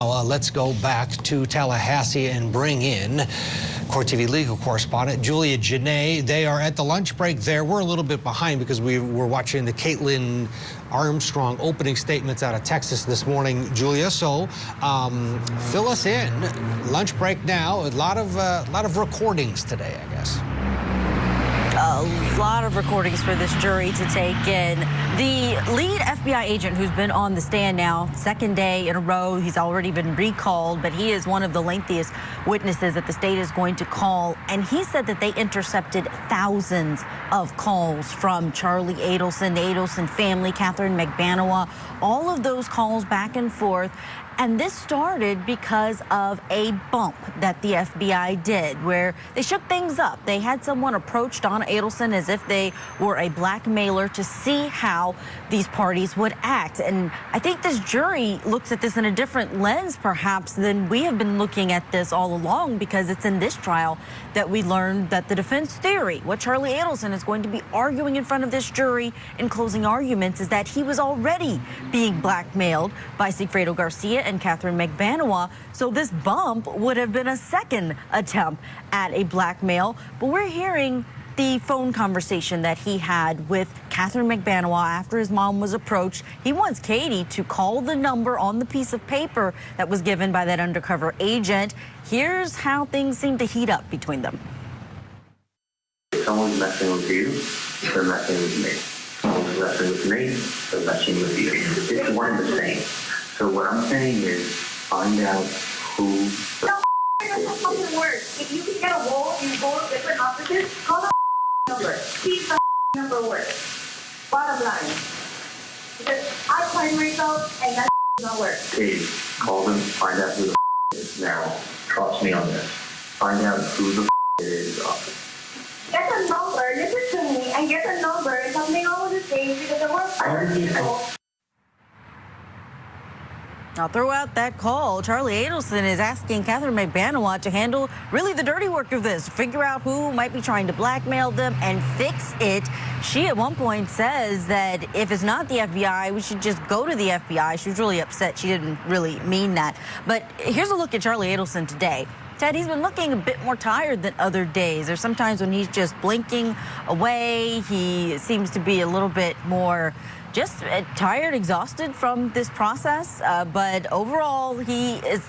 Let's go back to Tallahassee and bring in Court TV legal correspondent Julia Janae. They are at the lunch break there. We're a little bit behind because we were watching the Caitlin Armstrong opening statements out of Texas this morning, Julia. So fill us in. Lunch break now. A lot of recordings today, I guess. A lot of recordings for this jury to take in. The lead FBI agent who's been on the stand now, second day in a row, he's already been recalled, but he is one of the lengthiest witnesses that the state is going to call. And he said that they intercepted thousands of calls from Charlie Adelson, the Adelson family, Katherine Magbanua, all of those calls back and forth. And this started because of a bump that the FBI did where they shook things up. They had someone approach Donna Adelson as if they were a blackmailer to see how these parties would act. And I think this jury looks at this in a different lens, perhaps, than we have been looking at this all along, because it's in this trial that we learned that the defense theory, what Charlie Adelson is going to be arguing in front of this jury in closing arguments, is that he was already being blackmailed by Sigfredo Garcia and Katherine Magbanua, so this bump would have been a second attempt at a blackmail. But we're hearing the phone conversation that he had with Katherine Magbanua after his mom was approached. He wants Katie to call the number on the piece of paper that was given by that undercover agent. Here's how things seem to heat up between them. If someone's messing with you, they're messing with me. If someone's messing with me, they're messing with you. It's one and the same. So what I'm saying is, find out who the doesn't work. If you can get a wall and go to different offices, call the number. See if the number works. Bottom line. Because I find myself and that not work. Please call them, find out who the is now. Trust me on this. Find out who the it is. Get a number, listen to me, and get a number and something over the stage because there were other people. Now, throughout that call, Charlie Adelson is asking Katherine Magbanua to handle really the dirty work of this, figure out who might be trying to blackmail them and fix it. She at one point says that if it's not the FBI, we should just go to the FBI. She was really upset. She didn't really mean that. But here's a look at Charlie Adelson today. Ted, he's been looking a bit more tired than other days. There's sometimes when he's just blinking away. He seems to be a little bit more just tired, exhausted from this process. But overall, he is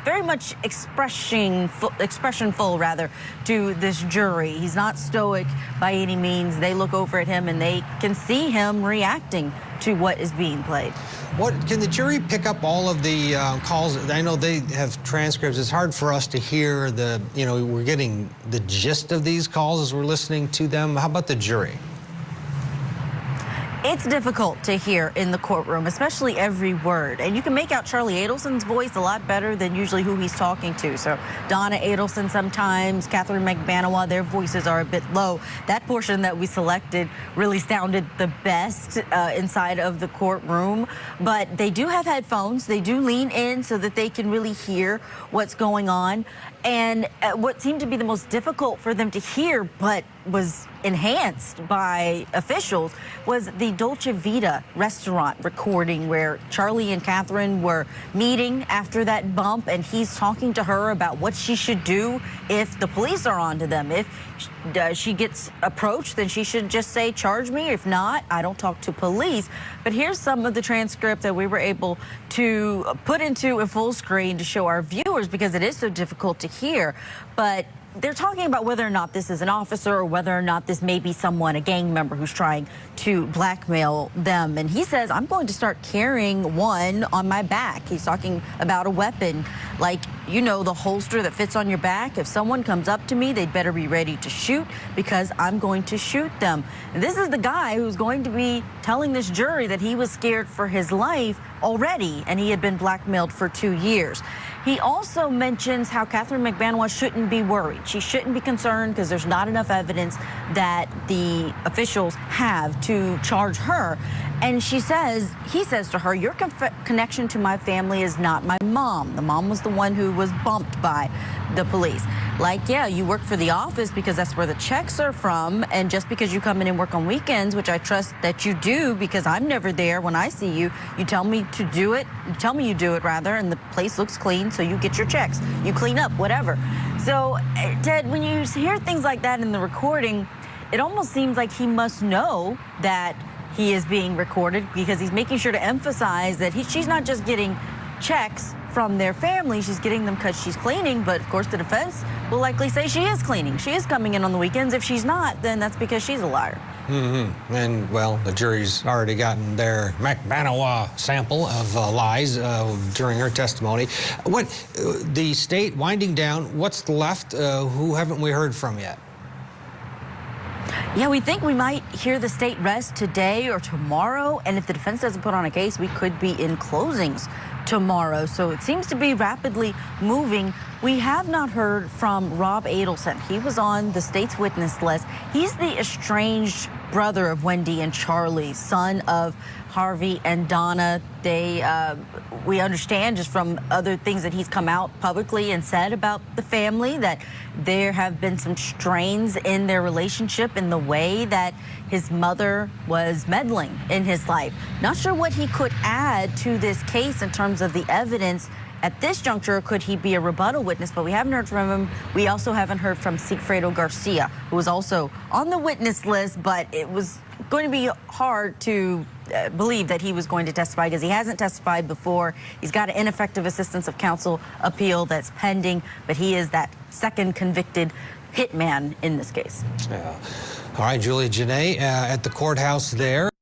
very much expressionful rather to this jury. He's not stoic by any means. They look over at him and they can see him reacting to what is being played. What can the jury pick up all of the calls? I know they have transcripts. It's hard for us to hear the, we're getting the gist of these calls as we're listening to them. How about the jury? It's difficult to hear in the courtroom, especially every word. And you can make out Charlie Adelson's voice a lot better than usually who he's talking to. So Donna Adelson sometimes, Katherine Magbanua, their voices are a bit low. That portion that we selected really sounded the best inside of the courtroom. But they do have headphones. They do lean in so that they can really hear what's going on. And what seemed to be the most difficult for them to hear, but was enhanced by officials, was the Dolce Vita restaurant recording where Charlie and Katherine were meeting after that bump, and he's talking to her about what she should do if the police are onto them. If she gets approached, then she should just say, charge me. If not, I don't talk to police. But here's some of the transcript that we were able to put into a full screen to show our viewers because it is so difficult to hear. But they're talking about whether or not this is an officer or whether or not this may be someone, a gang member who's trying to blackmail them. And he says, I'm going to start carrying one on my back. He's talking about a weapon, like, the holster that fits on your back. If someone comes up to me, they'd better be ready to shoot because I'm going to shoot them. And this is the guy who's going to be telling this jury that he was scared for his life already, and he had been blackmailed for 2 years. He also mentions how Katherine Magbanua shouldn't be worried. She shouldn't be concerned because there's not enough evidence that the officials have to charge her. And he says to her, your connection to my family is not my mom. The mom was the one who was bumped by the police. Like, yeah, you work for the office because that's where the checks are from. And just because you come in and work on weekends, which I trust that you do because I'm never there when I see you, you tell me to do it. You tell me you do it, rather, and the place looks clean, so you get your checks. You clean up, whatever. So, Ted, when you hear things like that in the recording, it almost seems like he must know that he is being recorded because he's making sure to emphasize that she's not just getting checks from their family, she's getting them because she's cleaning. But of course the defense will likely say she is cleaning. She is coming in on the weekends. If she's not, then that's because she's a liar. And, well, the jury's already gotten their Magbanua sample of lies during her testimony. What the state winding down, what's left? Who haven't we heard from yet? Yeah, we think we might hear the state rest today or tomorrow. And if the defense doesn't put on a case, we could be in closings tomorrow. So it seems to be rapidly moving. We have not heard from Rob Adelson. He was on the state's witness list. He's the estranged brother of Wendi and Charlie, son of Harvey and Donna. We understand just from other things that he's come out publicly and said about the family that there have been some strains in their relationship in the way that his mother was meddling in his life. Not sure what he could add to this case in terms of the evidence. At this juncture, could he be a rebuttal witness? But we haven't heard from him. We also haven't heard from Sigfredo Garcia, who was also on the witness list, but it was going to be hard to believe that he was going to testify because he hasn't testified before. He's got an ineffective assistance of counsel appeal that's pending, but he is that second convicted hitman in this case. Yeah. All right, Julia Janae at the courthouse there.